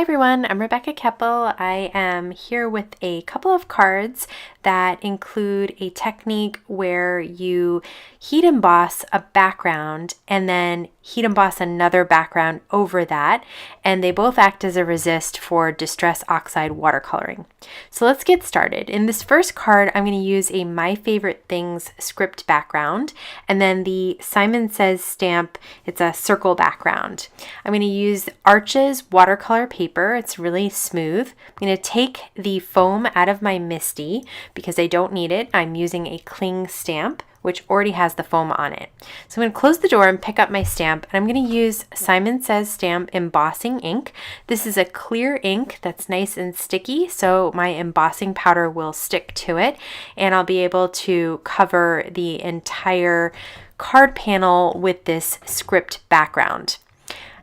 everyone, I'm Rebecca Keppel. I am here with a couple of cards that include a technique where you heat emboss a background and then heat emboss another background over that, and they both act as a resist for Distress Oxide watercoloring. So let's get started. In this first card, I'm going to use a My Favorite Things script background, and then the Simon Says stamp, it's a circle background. I'm going to use Arches watercolor paper. It's really smooth. I'm going to take the foam out of my Misty because I don't need it. I'm using a cling stamp which already has the foam on it. So I'm going to close the door and pick up my stamp, and I'm going to use Simon Says stamp embossing ink. This is a clear ink that's nice and sticky, so my embossing powder will stick to it, and I'll be able to cover the entire card panel with this script background.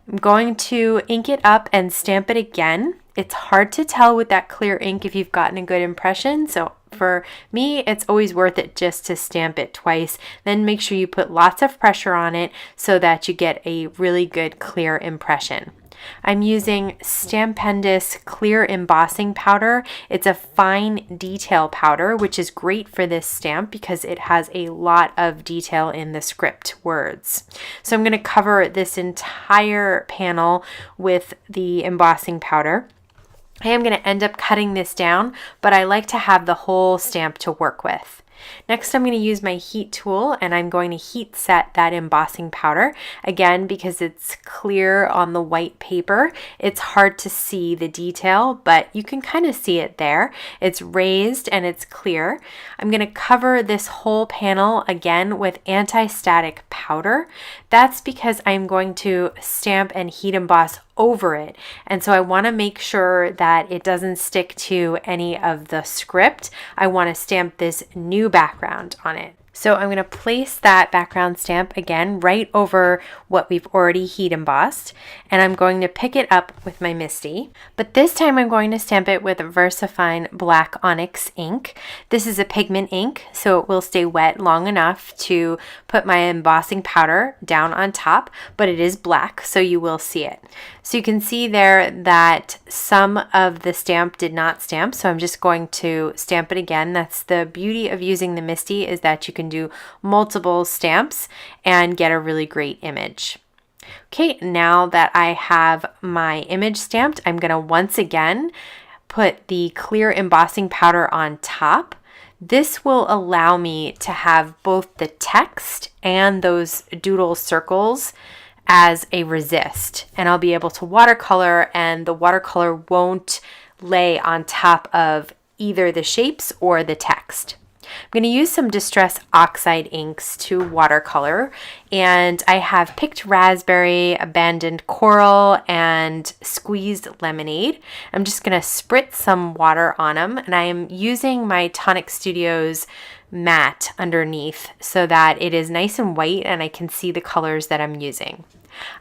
I'm going to ink it up and stamp it again. It's hard to tell with that clear ink if you've gotten a good impression, so for me, it's always worth it just to stamp it twice. Then make sure you put lots of pressure on it so that you get a really good clear impression. I'm using Stampendous clear embossing powder. It's a fine detail powder, which is great for this stamp because it has a lot of detail in the script words. So I'm going to cover this entire panel with the embossing powder. I am going to end up cutting this down, but I like to have the whole stamp to work with. Next, I'm going to use my heat tool, and I'm going to heat set that embossing powder. Again, because it's clear on the white paper, it's hard to see the detail, but you can kind of see it there. It's raised and it's clear. I'm going to cover this whole panel again with anti-static powder. That's because I'm going to stamp and heat emboss over it, and so I want to make sure that it doesn't stick to any of the script. I want to stamp this new background on it. So I'm going to place that background stamp again right over what we've already heat embossed, and I'm going to pick it up with my Misty, but this time I'm going to stamp it with VERSAFINE black ONYX ink. This is a pigment ink, so it will stay wet long enough to put my embossing powder down on top, but it is black, so you will see it. So you can see there that some of the stamp did not stamp, so I'm just going to stamp it again. That's the beauty of using the Misty, is that you can do multiple stamps and get a really great image. Okay, now that I have my image stamped, I'm going to once again put the clear embossing powder on top. This will allow me to have both the text and those doodle circles as a resist, and I'll be able to watercolor, and the watercolor won't lay on top of either the shapes or the text. I'm going to use some Distress Oxide inks to watercolor, and I have picked raspberry, abandoned coral, and squeezed lemonade. I'm just going to spritz some water on them, and I am using my Tonic Studios matte underneath so that it is nice and white and I can see the colors that I'm using.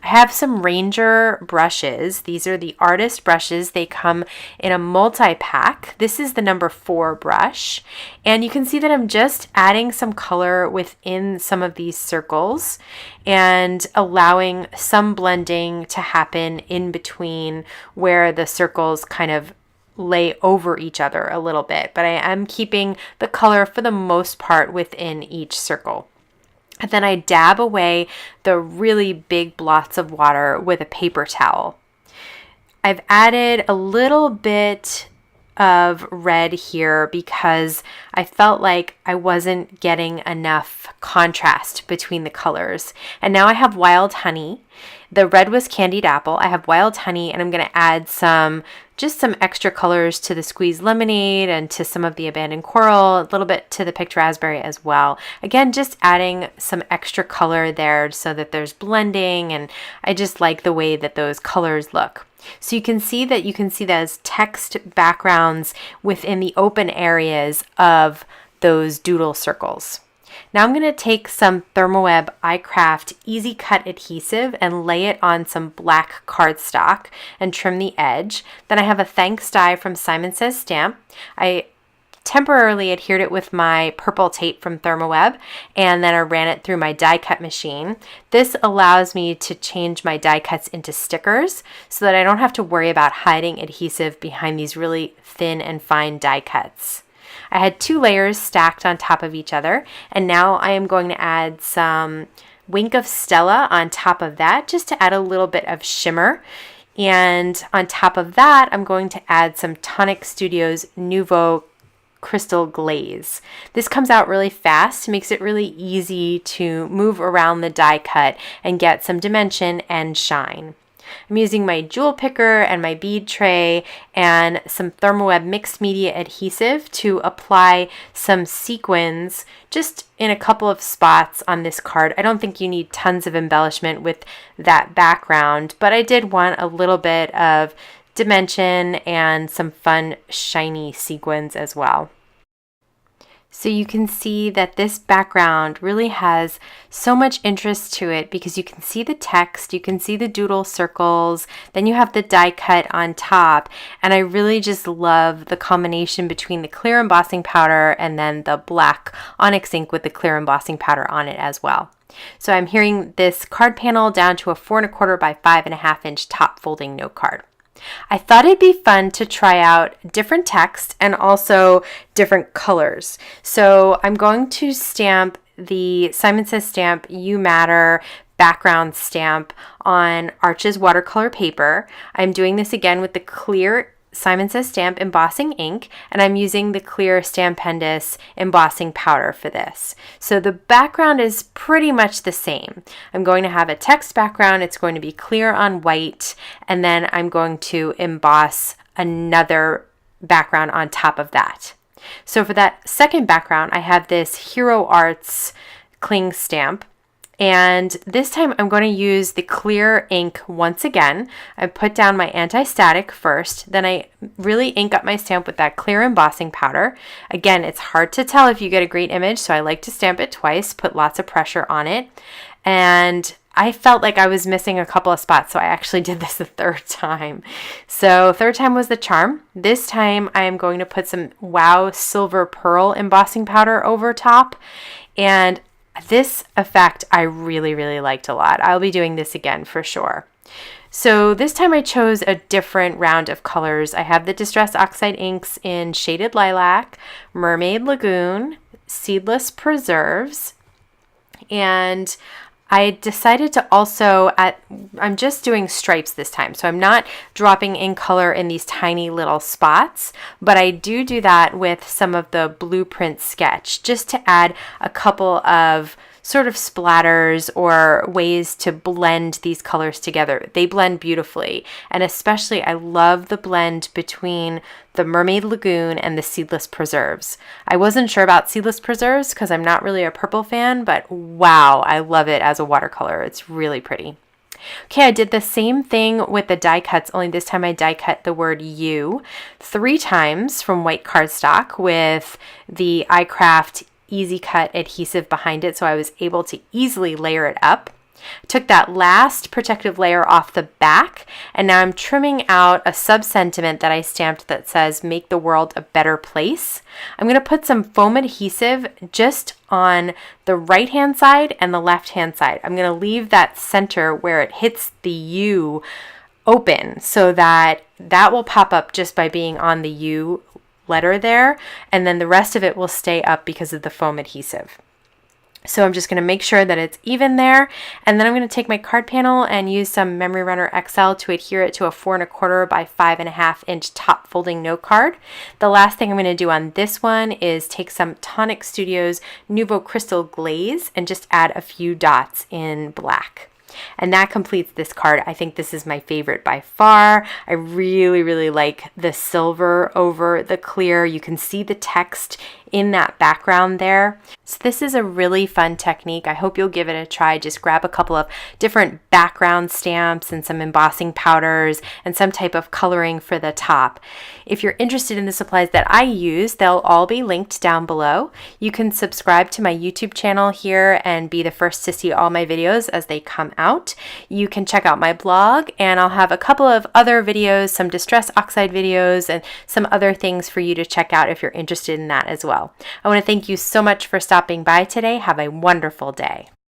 I have some Ranger brushes. These are the artist brushes. They come in a multi-pack. This is the number 4 brush, and you can see that I'm just adding some color within some of these circles and allowing some blending to happen in between where the circles kind of lay over each other a little bit, but I am keeping the color for the most part within each circle. And then I dab away the really big blots of water with a paper towel. I've added a little bit of red here because I felt like I wasn't getting enough contrast between the colors. And now I have wild honey. The red was candied apple. I have wild honey, and I'm going to add just some extra colors to the squeezed lemonade and to some of the abandoned coral, a little bit to the picked raspberry as well. Again, just adding some extra color there so that there's blending, and I just like the way that those colors look. So you can see those text backgrounds within the open areas of those doodle circles. Now I'm going to take some Thermoweb iCraft Easy Cut adhesive and lay it on some black cardstock and trim the edge. Then I have a thanks die from Simon Says stamp. I temporarily adhered it with my purple tape from ThermoWeb, and then I ran it through my die cut machine. This allows me to change my die cuts into stickers so that I don't have to worry about hiding adhesive behind these really thin and fine die cuts. I had 2 layers stacked on top of each other, and now I am going to add some Wink of Stella on top of that just to add a little bit of shimmer. And on top of that, I'm going to add some Tonic Studios Nouveau Crystal Glaze. This comes out really fast, makes it really easy to move around the die cut and get some dimension and shine. I'm using my jewel picker and my bead tray and some ThermoWeb mixed media adhesive to apply some sequins just in a couple of spots on this card. I don't think you need tons of embellishment with that background, but I did want a little bit of dimension and some fun shiny sequins as well. So you can see that this background really has so much interest to it because you can see the text, you can see the doodle circles, then you have the die cut on top, and I really just love the combination between the clear embossing powder and then the black ONYX ink with the clear embossing powder on it as well. So I'm hearing this card panel down to a 4 1/4 by 5.5 inch top folding note card. I thought it'd be fun to try out different text and also different colors. So I'm going to stamp the Simon Says Stamp You Matter background stamp on Arches watercolor paper. I'm doing this again with the clear Simon Says Stamp embossing ink, and I'm using the clear Stampendous embossing powder for this. So the background is pretty much the same. I'm going to have a text background. It's going to be clear on white, and then I'm going to emboss another background on top of that. So for that second background, I have this Hero Arts cling stamp. And this time I'm going to use the clear ink once again. I put down my anti-static first, then I really ink up my stamp with that clear embossing powder. Again, it's hard to tell if you get a great image, so I like to stamp it twice, put lots of pressure on it. And I felt like I was missing a couple of spots, so I actually did this a 3rd time. So 3rd time was the charm. This time I am going to put some Wow Silver Pearl embossing powder over top, and this effect I really, really liked a lot. I'll be doing this again for sure. So this time I chose a different round of colors. I have the Distress Oxide Inks in Shaded Lilac, Mermaid Lagoon, Seedless Preserves, and I decided to also I'm just doing stripes this time, so I'm not dropping in color in these tiny little spots, but I do that with some of the Blueprint Sketch just to add a couple of sort of splatters or ways to blend these colors together. They blend beautifully, and especially I love the blend between the Mermaid Lagoon and the Seedless Preserves. I wasn't sure about Seedless Preserves because I'm not really a purple fan, but wow, I love it as a watercolor. It's really pretty. Okay, I did the same thing with the die cuts, only this time I die cut the word you 3 times from white cardstock with the iCraft Easy Cut adhesive behind it, so I was able to easily layer it up. Took that last protective layer off the back, and now I'm trimming out a sub-sentiment that I stamped that says make the world a better place. I'm going to put some foam adhesive just on the right hand side and the left hand side. I'm going to leave that center where it hits the U open so that will pop up just by being on the U letter there, and then the rest of it will stay up because of the foam adhesive. So I'm just going to make sure that it's even there, and then I'm going to take my card panel and use some Memory Runner XL to adhere it to a 4 1/4 by 5.5 inch top folding note card. The last thing I'm going to do on this one is take some Tonic Studios Nouveau Crystal Glaze and just add a few dots in black. And that completes this card. I think this is my favorite by far. I really, really like the silver over the clear. You can see the text in that background there. So this is a really fun technique. I hope you'll give it a try. Just grab a couple of different background stamps and some embossing powders and some type of coloring for the top. If you're interested in the supplies that I use, they'll all be linked down below. You can subscribe to my YouTube channel here and be the first to see all my videos as they come out. You can check out my blog, and I'll have a couple of other videos, some Distress Oxide videos, and some other things for you to check out if you're interested in that as well. I want to thank you so much for stopping by today. Have a wonderful day.